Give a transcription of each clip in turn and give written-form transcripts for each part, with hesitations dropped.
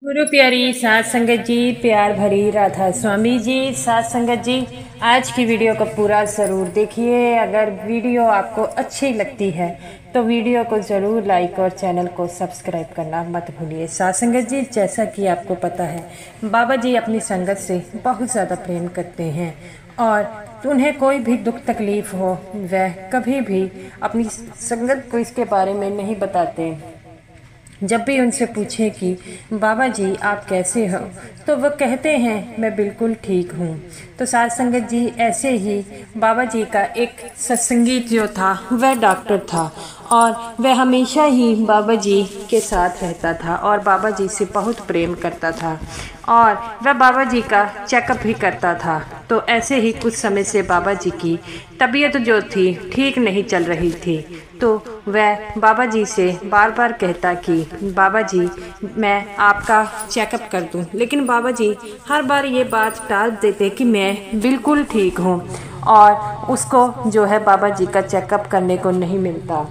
गुरु प्यारी सात संगत जी, प्यार भरी राधा स्वामी जी, सात संगत जी, आज की वीडियो को पूरा ज़रूर देखिए। अगर वीडियो आपको अच्छी लगती है तो वीडियो को ज़रूर लाइक और चैनल को सब्सक्राइब करना मत भूलिए। सात संगत जी, जैसा कि आपको पता है, बाबा जी अपनी संगत से बहुत ज़्यादा प्रेम करते हैं और उन्हें कोई भी दुख तकलीफ़ हो वह कभी भी अपनी संगत को इसके बारे में नहीं बताते। जब भी उनसे पूछे कि बाबा जी आप कैसे हो, तो वह कहते हैं मैं बिल्कुल ठीक हूँ। तो सात संगत जी, ऐसे ही बाबा जी का एक सत्संगी जो था वह डॉक्टर था और वह हमेशा ही बाबा जी के साथ रहता था और बाबा जी से बहुत प्रेम करता था और वह बाबा जी का चेकअप भी करता था। तो ऐसे ही कुछ समय से बाबा जी की तबीयत जो थी ठीक नहीं चल रही थी। तो वह बाबा जी से बार बार कहता कि बाबा जी मैं आपका चेकअप कर दूं, लेकिन बाबा जी हर बार ये बात टाल देते कि मैं बिल्कुल ठीक हूँ और उसको जो है बाबा जी का चेकअप करने को नहीं मिलता।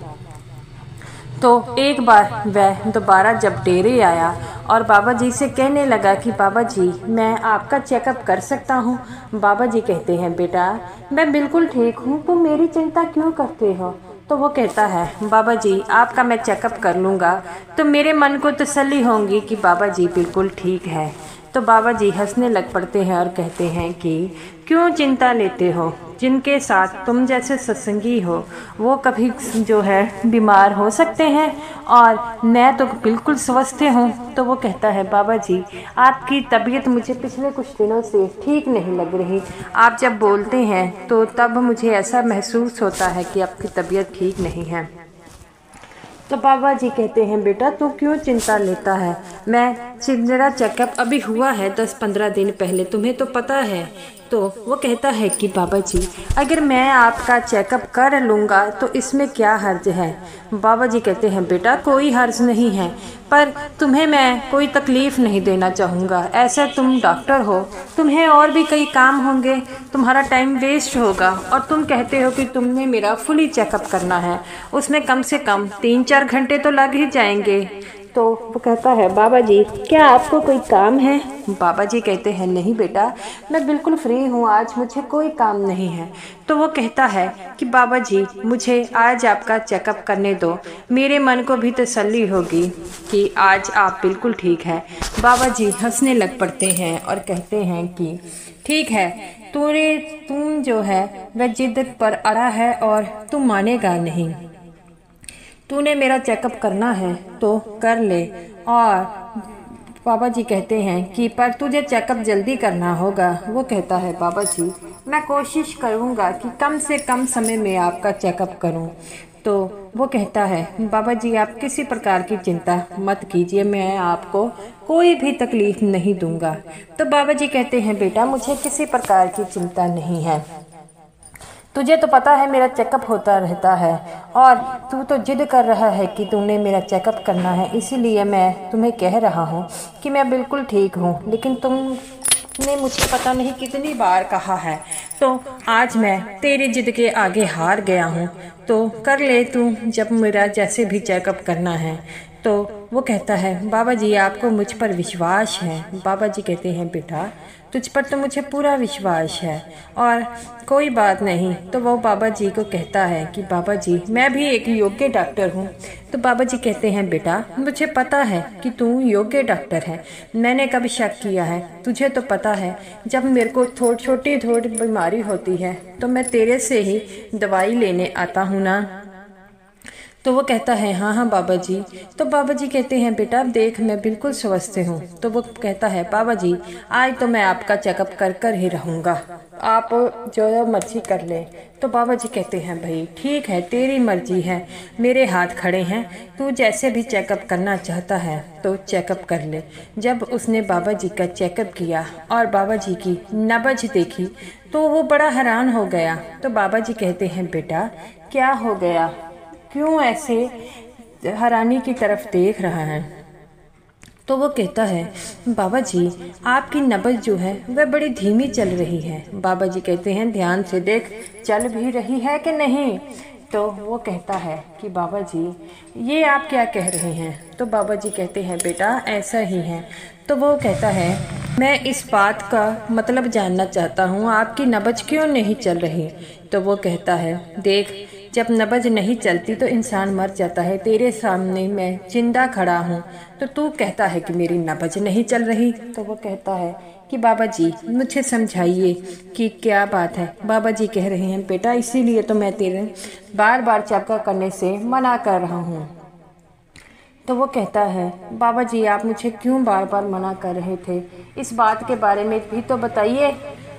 तो एक बार वह दोबारा जब डेरे आया और बाबा जी से कहने लगा कि बाबा जी मैं आपका चेकअप कर सकता हूँ। बाबा जी कहते हैं बेटा मैं बिल्कुल ठीक हूँ, तुम मेरी चिंता क्यों करते हो। तो वो कहता है बाबा जी आपका मैं चेकअप कर लूँगा तो मेरे मन को तसल्ली होगी कि बाबा जी बिल्कुल ठीक है। तो बाबा जी हंसने लग पड़ते हैं और कहते हैं कि क्यों चिंता लेते हो, जिनके साथ तुम जैसे सत्संगी हो वो कभी जो है बीमार हो सकते हैं और मैं तो बिल्कुल स्वस्थ हूँ। तो वो कहता है बाबा जी आपकी तबीयत मुझे पिछले कुछ दिनों से ठीक नहीं लग रही, आप जब बोलते हैं तो तब मुझे ऐसा महसूस होता है कि आपकी तबीयत ठीक नहीं है। तो बाबा जी कहते हैं बेटा तू क्यों चिंता लेता है, मेरा चेकअप अभी हुआ है 10-15 दिन पहले, तुम्हें तो पता है। तो वो कहता है कि बाबा जी अगर मैं आपका चेकअप कर लूँगा तो इसमें क्या हर्ज है। बाबा जी कहते हैं बेटा कोई हर्ज नहीं है, पर तुम्हें मैं कोई तकलीफ़ नहीं देना चाहूँगा। ऐसा तुम डॉक्टर हो, तुम्हें और भी कई काम होंगे, तुम्हारा टाइम वेस्ट होगा और तुम कहते हो कि तुमने मेरा फुली चेकअप करना है, उसमें कम से कम 3-4 घंटे तो लग ही जाएंगे। तो वो कहता है बाबा जी क्या आपको कोई काम है। बाबा जी कहते हैं नहीं बेटा मैं बिल्कुल फ्री हूँ, आज मुझे कोई काम नहीं है। तो वो कहता है कि बाबा जी मुझे आज आपका चेकअप करने दो, मेरे मन को भी तसल्ली होगी कि आज आप बिल्कुल ठीक है। बाबा जी हंसने लग पड़ते हैं और कहते हैं कि ठीक है, तुम जो है वह जिद पर अड़ा है और तुम मानेगा नहीं, तूने मेरा चेकअप करना है तो कर ले। और बाबा जी कहते हैं कि पर तुझे चेकअप जल्दी करना होगा। वो कहता है बाबा जी मैं कोशिश करूँगा कि कम से कम समय में आपका चेकअप करूँ। तो वो कहता है बाबा जी आप किसी प्रकार की चिंता मत कीजिए, मैं आपको कोई भी तकलीफ़ नहीं दूंगा। तो बाबा जी कहते हैं बेटा मुझे किसी प्रकार की चिंता नहीं है, तुझे तो पता है मेरा चेकअप होता रहता है और तू तो जिद कर रहा है कि तूने मेरा चेकअप करना है, इसीलिए मैं तुम्हें कह रहा हूँ कि मैं बिल्कुल ठीक हूँ। लेकिन तुमने मुझे पता नहीं कितनी बार कहा है, तो आज मैं तेरी जिद के आगे हार गया हूँ। तो कर ले तू जब मेरा जैसे भी चेकअप करना है। तो वो कहता है बाबा जी आपको मुझ पर विश्वास है। बाबा जी कहते हैं बेटा तुझ पर तो मुझे पूरा विश्वास है और कोई बात नहीं। तो वो बाबा जी को कहता है कि बाबा जी मैं भी एक योग्य डॉक्टर हूँ। तो बाबा जी कहते हैं बेटा मुझे पता है कि तू योग्य डॉक्टर है, मैंने कभी शक किया है, तुझे तो पता है जब मेरे को छोटी बीमारी होती है तो मैं तेरे से ही दवाई लेने आता हूँ ना। तो वो कहता है हाँ हाँ बाबा जी। तो बाबा जी कहते हैं बेटा देख मैं बिल्कुल स्वस्थ हूँ। तो वो कहता है बाबा जी आज तो मैं आपका चेकअप कर कर ही रहूँगा, आप जो मर्जी कर ले। तो बाबा जी कहते हैं भाई ठीक है तेरी मर्जी है, मेरे हाथ खड़े हैं, तू जैसे भी चेकअप करना चाहता है तो चेकअप कर ले। जब उसने बाबा जी का चेकअप किया और बाबा जी की नब्ज देखी तो वो बड़ा हैरान हो गया। तो बाबा जी कहते हैं बेटा क्या हो गया, क्यों ऐसे हैरानी की तरफ देख रहा है। तो वो कहता है बाबा जी आपकी नब्ज जो है वह बड़ी धीमी चल रही है। बाबा जी कहते हैं ध्यान से देख चल भी रही है कि नहीं। तो वो कहता है कि बाबा जी ये आप क्या कह रहे हैं। तो बाबा जी कहते हैं बेटा ऐसा ही है। तो वो कहता है मैं इस बात का मतलब जानना चाहता हूँ, आपकी नब्ज क्यों नहीं चल रही। तो वो कहता है देख, जब नब्ज नहीं चलती तो इंसान मर जाता है, तेरे सामने मैं जिंदा खड़ा हूँ तो तू कहता है कि मेरी नब्ज नहीं चल रही। तो वो कहता है कि बाबा जी मुझे समझाइए कि क्या बात है। बाबा जी कह रहे हैं बेटा इसीलिए तो मैं तेरे बार बार चेकअप करने से मना कर रहा हूँ। तो वो कहता है बाबा जी आप मुझे क्यों बार बार मना कर रहे थे, इस बात के बारे में भी तो बताइए।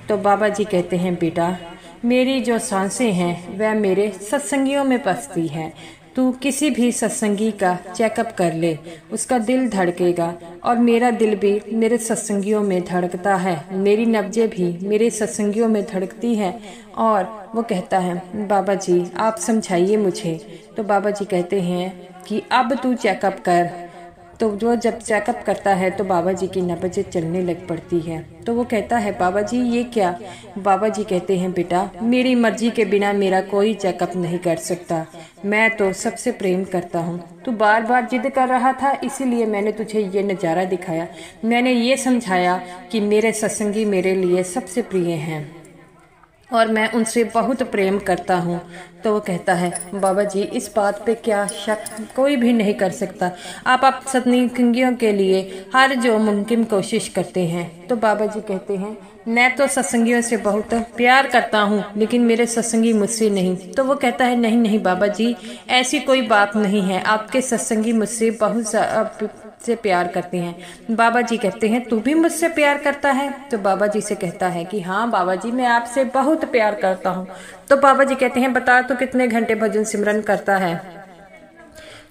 तो बाबा जी कहते हैं बेटा मेरी जो सांसें हैं वह मेरे सत्संगियों में बसती हैं, तू किसी भी सत्संगी का चेकअप कर ले, उसका दिल धड़केगा और मेरा दिल भी मेरे सत्संगियों में धड़कता है, मेरी नब्जें भी मेरे सत्संगियों में धड़कती हैं। और वो कहता है बाबा जी आप समझाइए मुझे। तो बाबा जी कहते हैं कि अब तू चेकअप कर। तो वो जब चेकअप करता है तो बाबा जी की नब्जें चलने लग पड़ती है। तो वो कहता है बाबा जी ये क्या। बाबा जी कहते हैं बेटा मेरी मर्जी के बिना मेरा कोई चेकअप नहीं कर सकता, मैं तो सबसे प्रेम करता हूँ। तू बार बार जिद कर रहा था इसीलिए मैंने तुझे ये नज़ारा दिखाया, मैंने ये समझाया कि मेरे सत्संगी मेरे लिए सबसे प्रिय हैं और मैं उनसे बहुत प्रेम करता हूँ। तो वो कहता है बाबा जी इस बात पे क्या शक कोई भी नहीं कर सकता, आप सत्संगियों के लिए हर जो मुमकिन कोशिश करते हैं। तो बाबा जी कहते हैं मैं तो सत्संगियों से बहुत प्यार करता हूँ लेकिन मेरे सत्संगी मुझसे नहीं। तो वो कहता है नहीं नहीं बाबा जी ऐसी कोई बात नहीं है, आपके सत्संगी मुझसे बहुत से प्यार करते हैं। बाबा जी कहते हैं तू भी मुझसे प्यार करता है। तो बाबा जी से कहता है कि हाँ बाबा जी मैं आपसे बहुत प्यार करता हूँ। तो बाबा जी कहते हैं बता तो कितने घंटे भजन सिमरन करता है।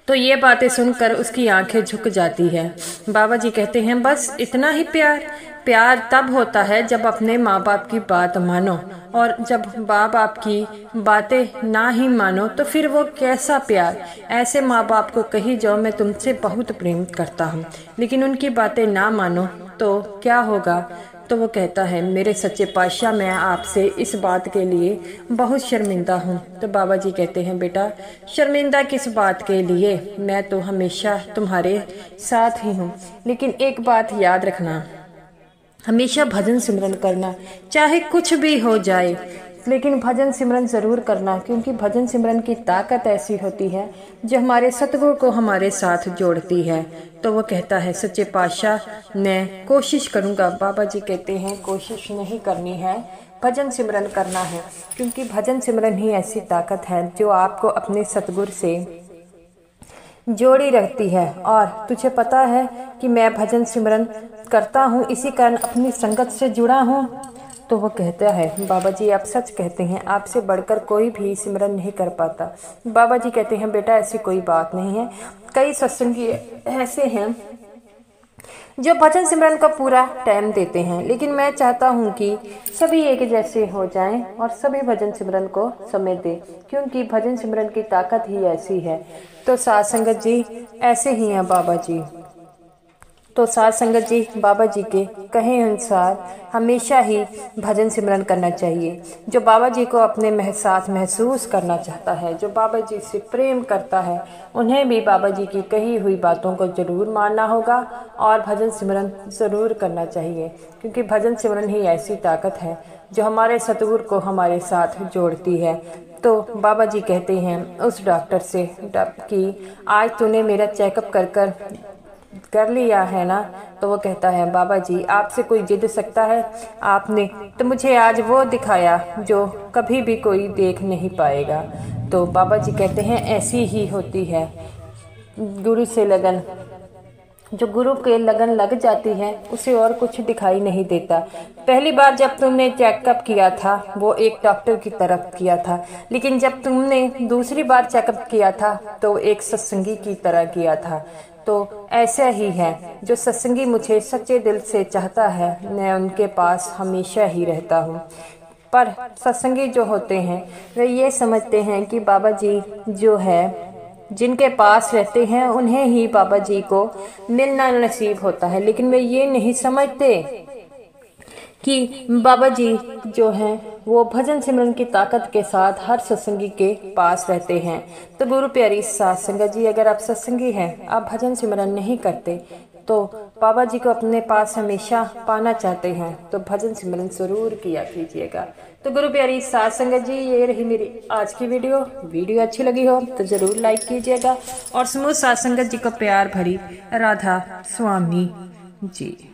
तो ये बातें सुनकर उसकी आंखें झुक जाती है। बाबा जी कहते हैं बस इतना ही प्यार। प्यार तब होता है जब अपने माँ बाप की बात मानो, और जब माँ बाप की बातें ना ही मानो तो फिर वो कैसा प्यार। ऐसे माँ बाप को कही जाओ मैं तुमसे बहुत प्रेम करता हूँ लेकिन उनकी बातें ना मानो तो क्या होगा। तो वो कहता है मेरे सच्चे पातशाह मैं आपसे इस बात के लिए बहुत शर्मिंदा हूँ। तो बाबा जी कहते हैं बेटा शर्मिंदा किस बात के लिए, मैं तो हमेशा तुम्हारे साथ ही हूँ। लेकिन एक बात याद रखना, हमेशा भजन सिमरन करना, चाहे कुछ भी हो जाए लेकिन भजन सिमरन ज़रूर करना, क्योंकि भजन सिमरन की ताकत ऐसी होती है जो हमारे सतगुरु को हमारे साथ जोड़ती है। तो वो कहता है सच्चे पातशाह मैं कोशिश करूँगा। बाबा जी कहते हैं कोशिश नहीं करनी है, भजन सिमरन करना है, क्योंकि भजन सिमरन ही ऐसी ताकत है जो आपको अपने सतगुरु से जोड़ी रखती है। और तुझे पता है कि मैं भजन सिमरन करता हूँ इसी कारण अपनी संगत से जुड़ा हूँ। तो वो कहता है बाबा जी आप सच कहते हैं, आपसे बढ़कर कोई भी सिमरन नहीं कर पाता। बाबा जी कहते हैं बेटा ऐसी कोई बात नहीं है, कई सत्संगी ऐसे हैं जो भजन सिमरन का पूरा टाइम देते हैं, लेकिन मैं चाहता हूँ कि सभी एक जैसे हो जाएं और सभी भजन सिमरन को समय दें, क्योंकि भजन सिमरन की ताकत ही ऐसी है। तो साध संगत जी ऐसे ही हैं बाबा जी। तो साध संगत जी बाबा जी के कहे अनुसार हमेशा ही भजन सिमरन करना चाहिए। जो बाबा जी को अपने साथ महसूस करना चाहता है, जो बाबा जी से प्रेम करता है, उन्हें भी बाबा जी की कही हुई बातों को जरूर मानना होगा और भजन सिमरन ज़रूर करना चाहिए, क्योंकि भजन सिमरन ही ऐसी ताकत है जो हमारे सतगुरु को हमारे साथ जोड़ती है। तो बाबा जी कहते हैं उस डॉक्टर से कि आज तूने मेरा चेकअप कर लिया है ना। तो वो कहता है बाबा जी आपसे कोई जिद सकता है, आपने तो मुझे आज वो दिखाया जो कभी भी कोई देख नहीं पाएगा। तो बाबा जी कहते हैं ऐसी ही होती है गुरु से लगन, जो गुरु के लगन लग जाती है उसे और कुछ दिखाई नहीं देता। पहली बार जब तुमने चेकअप किया था वो एक डॉक्टर की तरफ किया था, लेकिन जब तुमने दूसरी बार चेकअप किया था तो एक सत्संगी की तरह किया था। तो ऐसा ही है, जो सत्संगी मुझे सच्चे दिल से चाहता है मैं उनके पास हमेशा ही रहता हूँ। पर सत्संगी जो होते हैं वे ये समझते हैं कि बाबा जी जो है जिनके पास रहते हैं उन्हें ही बाबा जी को मिलना नसीब होता है, लेकिन वे ये नहीं समझते कि बाबा जी जो हैं वो भजन सिमरन की ताकत के साथ हर सत्संगी के पास रहते हैं। तो गुरु प्यारी साध संगत जी अगर आप सत्संगी हैं, आप भजन सिमरन नहीं करते तो बाबा जी को अपने पास हमेशा पाना चाहते हैं तो भजन सिमरन जरूर किया कीजिएगा। तो गुरु प्यारी साध संगत जी, ये रही मेरी आज की वीडियो अच्छी लगी हो तो जरूर लाइक कीजिएगा और समूह साध संगत जी को प्यार भरी राधा स्वामी जी।